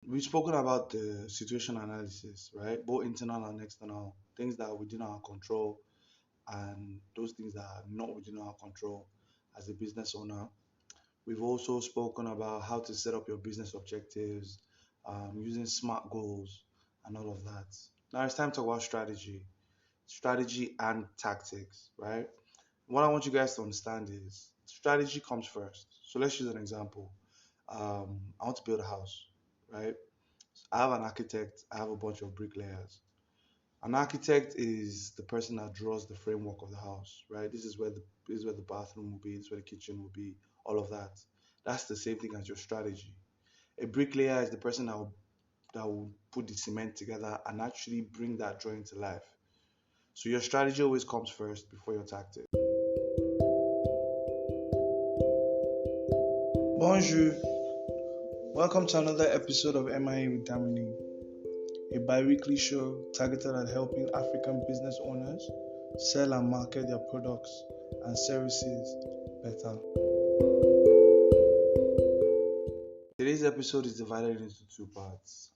We've spoken about the situation analysis, right? Both internal and external, things that are within our control and those things that are not within our control as a business owner. We've also spoken about how to set up your business objectives, using SMART goals, and all of that. Now it's time to talk about strategy and tactics, right? What I want you guys to understand is strategy comes first. So let's use an example. I want to build a house, right? I have an architect, I have a bunch of bricklayers. An architect is the person that draws the framework of the house, right? This is where the bathroom will be, this is where the kitchen will be, all of that. That's the same thing as your strategy. A bricklayer is the person that will put the cement together and actually bring that drawing to life. So your strategy always comes first before your tactics. Bonjour, welcome to another episode of MIA with Damini, a bi-weekly show targeted at helping African business owners sell and market their products and services better. Today's episode is divided into two parts.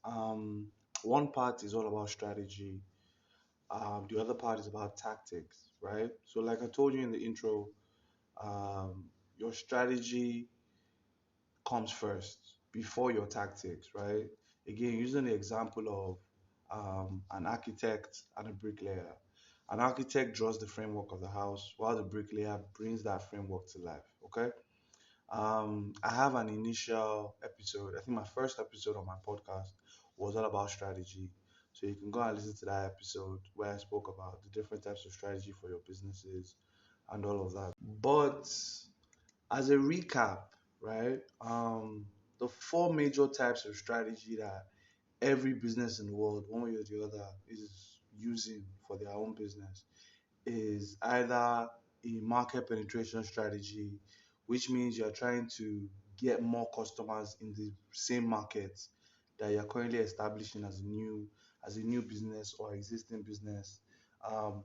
One part is all about strategy. The other part is about tactics, right? So, like I told you in the intro, your strategy comes first before your tactics, right? Again, using the example of an architect and a bricklayer. An architect draws the framework of the house while the bricklayer brings that framework to life, okay? I have an initial episode. I think my first episode on my podcast was all about strategy. So you can go and listen to that episode where I spoke about the different types of strategy for your businesses and all of that. But as a recap, right? The four major types of strategy that every business in the world, one way or the other, is using for their own business is either a market penetration strategy, which means you're trying to get more customers in the same market that you're currently establishing as a new business or existing business.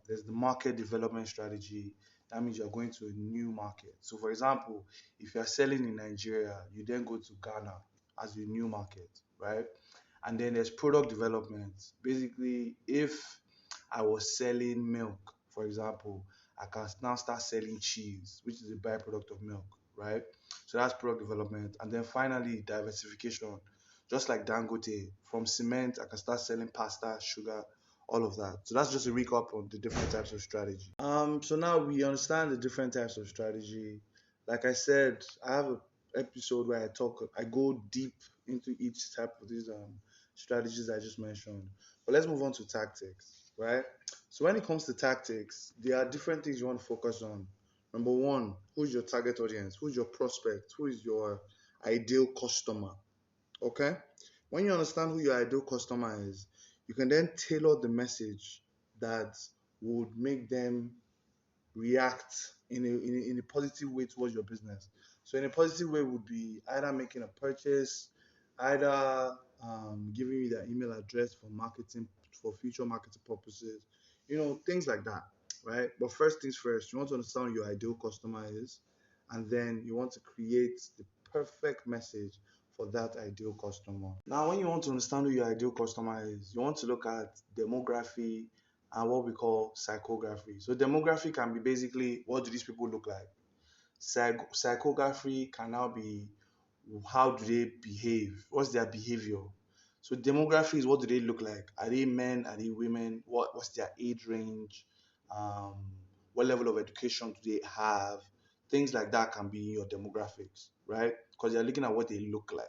There's the market development strategy. That means you're going to a new market. So, for example, if you're selling in Nigeria, you then go to Ghana as a new market, right? And then there's product development. Basically, if I was selling milk, for example, I can now start selling cheese, which is a byproduct of milk, right? So that's product development. And then finally, diversification. Just like Dangote, from cement, I can start selling pasta, sugar, all of that. So that's just a recap on the different types of strategy. So now we understand the different types of strategy. Like I said, I have an episode where I go deep into each type of these strategies I just mentioned. But let's move on to tactics, right? So when it comes to tactics, there are different things you want to focus on. Number one, who's your target audience? Who's your prospect? Who is your ideal customer? Okay? When you understand who your ideal customer is, you can then tailor the message that would make them react in a positive way towards your business. So in a positive way would be either making a purchase, either giving you their email address for marketing, for future marketing purposes, things like that, right? But first things first, you want to understand who your ideal customer is, and then you want to create the perfect message for that ideal customer. Now, when you want to understand who your ideal customer is, you want to look at demography and what we call psychography. So demography can be basically what do these people look like. Psychography can now be how do they behave? What's their behavior? So demography is what do they look like? Are they men? Are they women? What's their age range? Um, what level of education do they have? Things like that can be your demographics, right? Because you're looking at what they look like.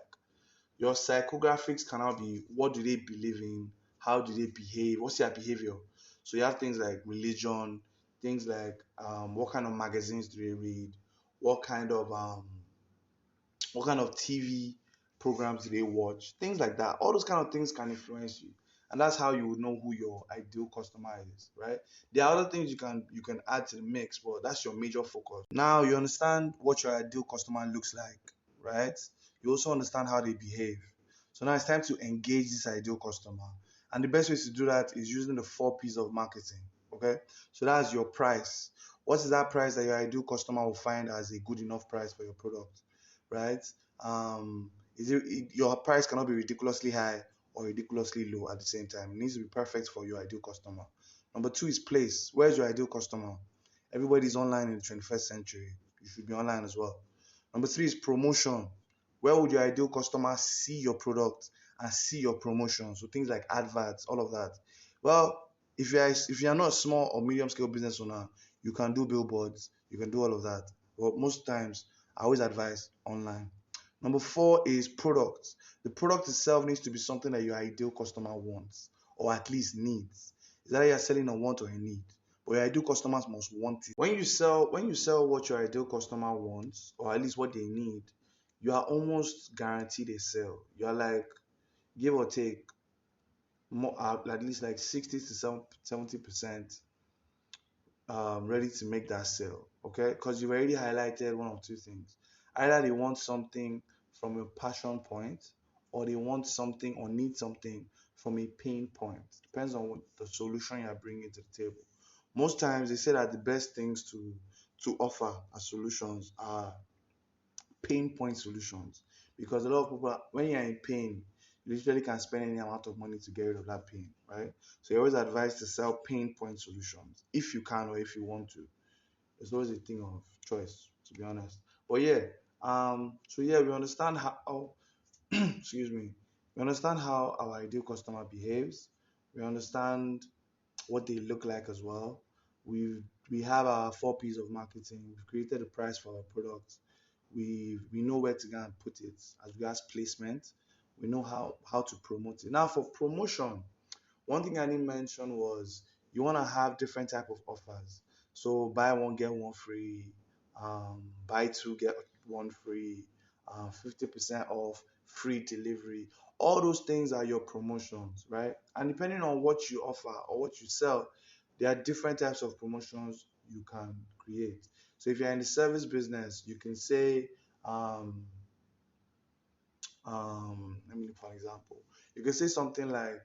Your psychographics can now be what do they believe in? How do they behave? What's their behavior? So you have things like religion, things like what kind of magazines do they read? What kind of TV programs do they watch? Things like that. All those kind of things can influence you. And that's how you would know who your ideal customer is, right? There are other things you can add to the mix, but that's your major focus. Now you understand what your ideal customer looks like, right? You also understand how they behave. So now it's time to engage this ideal customer. And the best way to do that is using the 4 P's of marketing. Okay. So that's your price. What is that price that your ideal customer will find as a good enough price for your product? Right? Your price cannot be ridiculously high or ridiculously low at the same time. It needs to be perfect for your ideal customer. Number two is place. Where's your ideal customer? Everybody's online in the 21st century. You should be online as well. Number three is promotion. Where would your ideal customer see your product and see your promotion? So things like adverts, all of that. Well, if you are not a small or medium scale business owner, you can do billboards, you can do all of that. But most times, I always advise online. Number four is products. The product itself needs to be something that your ideal customer wants or at least needs. Is that you're selling a want or a need? But your ideal customers must want it. When you sell what your ideal customer wants, or at least what they need, you are almost guaranteed a sale. You are like, give or take, more, at least like 60 to 70% ready to make that sale. Okay, because you've already highlighted one or two things. Either they want something from a passion point, or they want something or need something from a pain point. Depends on what the solution you are bringing to the table. Most times they say that the best things to offer as solutions are pain point solutions, because a lot of people, when you're in pain, you literally can spend any amount of money to get rid of that pain, right? So you always advise to sell pain point solutions if you can or if you want to. It's always a thing of choice, to be honest. But yeah, so yeah, we understand how excuse me, we understand how our ideal customer behaves. We understand what they look like as well. We have our 4 P's of marketing. We've created a price for our products. We know where to go and put it as regards placement. We know how to promote it. Now for promotion, one thing I didn't mention was you want to have different type of offers. So buy one get one free, buy two get one free, 50% off, free delivery. All those things are your promotions, right? And depending on what you offer or what you sell, there are different types of promotions you can create. So if you're in the service business, you can say, um, let me look for an example. You can say something like,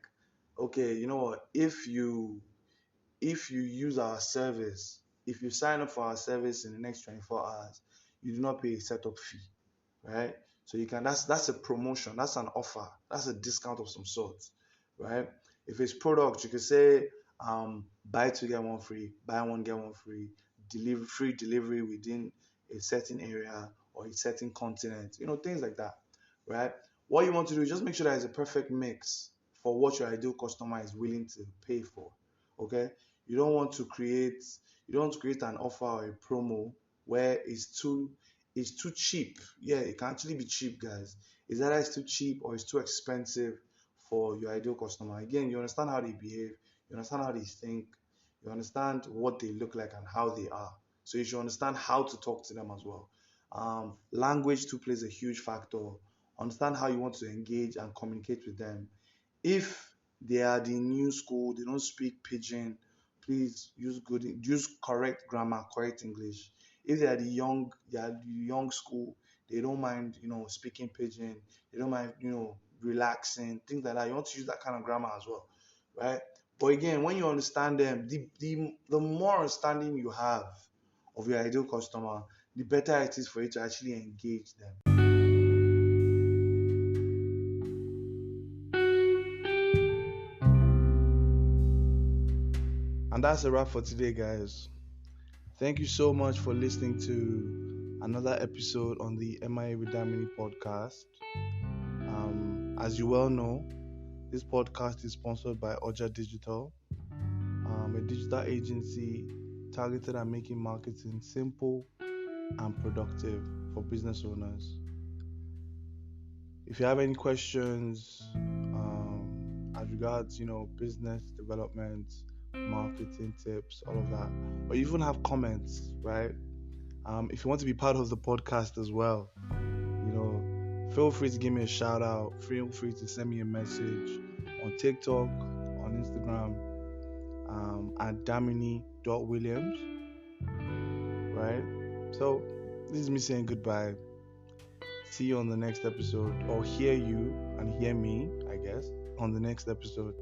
okay, you know what? If you use our service, if you sign up for our service in the next 24 hours, you do not pay a setup fee, right? So you can that's a promotion, that's an offer, that's a discount of some sort, right? If it's product, you can say buy two get one free, buy one get one free, free delivery within a certain area or a certain continent, things like that, right? What you want to do is just make sure that it's a perfect mix for what your ideal customer is willing to pay for. Okay, you don't want to create an offer or a promo where it's too cheap. Yeah, it can actually be cheap, guys. It's either it's too cheap or it's too expensive for your ideal customer. Again, you understand how they behave, you understand how they think, you understand what they look like and how they are. So you should understand how to talk to them as well. Language too plays a huge factor. Understand how you want to engage and communicate with them. If they are the new school, they don't speak pidgin, please use correct grammar, correct English. If they are the young school, they don't mind, speaking pidgin, they don't mind, relaxing, things like that. You want to use that kind of grammar as well, right? But again, when you understand them, the more understanding you have of your ideal customer, the better it is for you to actually engage them. And that's a wrap for today, guys. Thank you so much for listening to another episode on the MIA with Damini podcast. As you well know, this podcast is sponsored by Oja Digital, a digital agency targeted at making marketing simple and productive for business owners. If you have any questions as regards, business development, marketing tips, all of that, or you even have comments, right? If you want to be part of the podcast as well, feel free to give me a shout out. Feel free to send me a message on TikTok, on Instagram, at damini.williams, right? So this is me saying goodbye. See you on the next episode, or hear you and hear me, I guess, on the next episode.